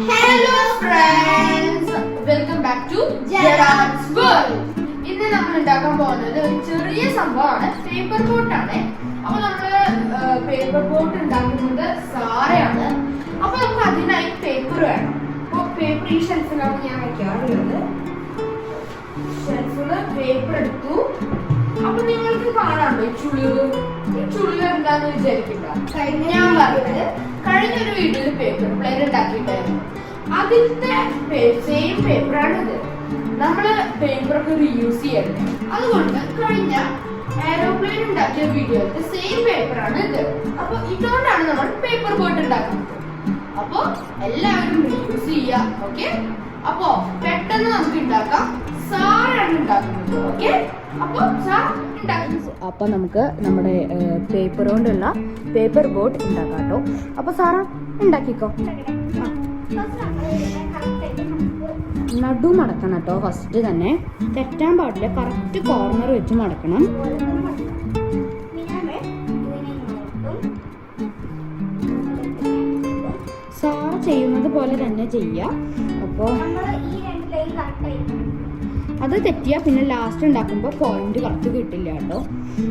Hello friends, welcome back to Gerard's World. ഇന്ന് നമ്മൾ ഉണ്ടാക്കാൻ പോകുന്നത് ഒരു ചെറിയ സംഭവമാണ്, പേപ്പർ ബോട്ട് ആണ്. അപ്പൊ നമ്മള് പേപ്പർ ബോട്ട് ഉണ്ടാക്കുന്നത് സാറയാണ്. അപ്പൊ നമുക്ക് അതിനായി പേപ്പർ വേണം. അപ്പൊ പേപ്പർ ഈ ഷെൽഫിലാണ് ഞാൻ വെക്കാറുള്ളത്. ഷെൽഫില് പേപ്പർ എടുത്തു. അപ്പൊ നിങ്ങൾക്ക് കാണാമോ ഈ ചുളിവ് എന്താന്ന് വിചാരിക്കില്ല. ഞാൻ പറഞ്ഞത് കഴിഞ്ഞൊരു വീഡിയോയിൽ പേപ്പർ പ്ലെയർ ഉണ്ടാക്കിയിട്ടായിരുന്നു. അതിന്റെ സെയിം പേപ്പറാണിത്. നമ്മള് പേപ്പറൊക്കെ റീയൂസ് ചെയ്യണ്ടേ, അതുകൊണ്ട് കഴിഞ്ഞ എയറോപ്ലെയിൻ ഉണ്ടാക്കിയ വീഡിയോയിലത്തെ സെയിം പേപ്പറാണ് ഇത്. അപ്പൊ ഇതുകൊണ്ടാണ് നമ്മൾ പേപ്പർ ബോട്ട് ഉണ്ടാക്കുന്നത്. അപ്പൊ എല്ലാവരും റീയൂസ് ചെയ്യാം. ഓക്കെ, അപ്പൊ പെട്ടെന്ന് നമുക്ക് ഉണ്ടാക്കാം. സാറാണ് ഉണ്ടാക്കുന്നത്. ഓക്കെ, അപ്പൊ സാർ അപ്പൊ നമുക്ക് നമ്മുടെ പേപ്പർ കൊണ്ടുള്ള പേപ്പർ ബോട്ട് ഉണ്ടാക്കാം കേട്ടോ. അപ്പൊ സാറാ ഉണ്ടാക്കിക്കോ. നടു മടക്കണം കേട്ടോ. ഫസ്റ്റ് തന്നെ തെറ്റാൻ പാടില്ല, കറക്റ്റ് കോർണർ വെച്ച് മടക്കണം. സാറ ചെയ്യുന്നത് പോലെ തന്നെ ചെയ്യാം. അപ്പോൾ അത് തെറ്റിയാ പിന്നെ ലാസ്റ്റ് ഉണ്ടാക്കുമ്പോൾ പോയിന്റ് കറക്റ്റ് കിട്ടില്ല കേട്ടോ.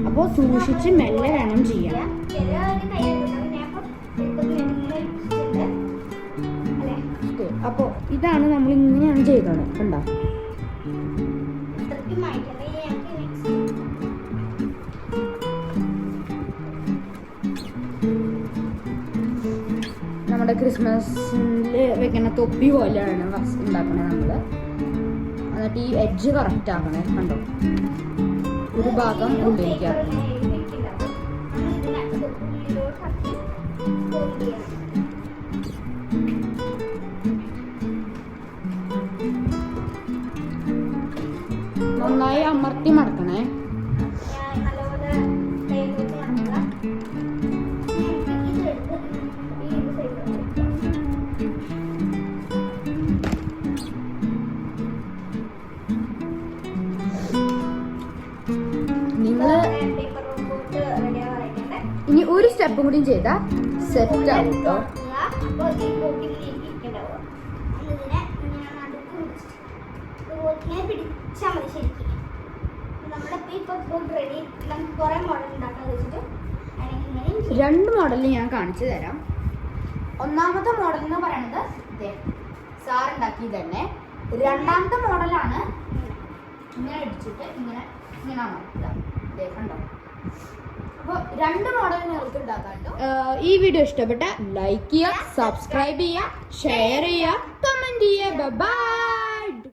അപ്പോൾ സൂക്ഷിച്ച് മെല്ലെ വേണം ചെയ്യാൻ. അപ്പോൾ ഇതാണ് നമ്മൾ ഇങ്ങനെയാണ് ചെയ്തത്. കണ്ടോ, നമ്മുടെ ക്രിസ്മസിൽ വെക്കുന്ന തൊപ്പി പോലെയാണ് ഉണ്ടാക്കണേ നമ്മള്. എന്നിട്ട് ഈ എഡ്ജ് കറക്റ്റ് ആക്കണേ. കണ്ടോ, ഒരു ഭാഗം ഉള്ളിലേക്ക് ആക്കണം. നന്നായി അമർത്തി മടക്കണേ. ഇനി ഒരു സ്റ്റെപ്പും കൂടി ചെയ്താ സെറ്റ് ആവും കേട്ടോ. രണ്ട് മോഡൽ ഞാൻ കാണിച്ചു തരാം. ഒന്നാമത്തെ മോഡൽ എന്ന് പറയുന്നത് സാർ ഉണ്ടാക്കി തന്നെ. രണ്ടാമത്തെ മോഡലാണ് ഇങ്ങനെ അടിച്ചിട്ട് ഇങ്ങനെ കണ്ടോ. അപ്പോൾ രണ്ട് മോഡൽ നിങ്ങൾക്ക് ഉണ്ടാക്കാം കേട്ടോ. ഈ വീഡിയോ ഇഷ്ടപ്പെട്ട ലൈക്ക് ചെയ്യുക, സബ്സ്ക്രൈബ് ചെയ്യുക, ഷെയർ ചെയ്യുക, കമന്റ് ചെയ്യുക. ബൈ.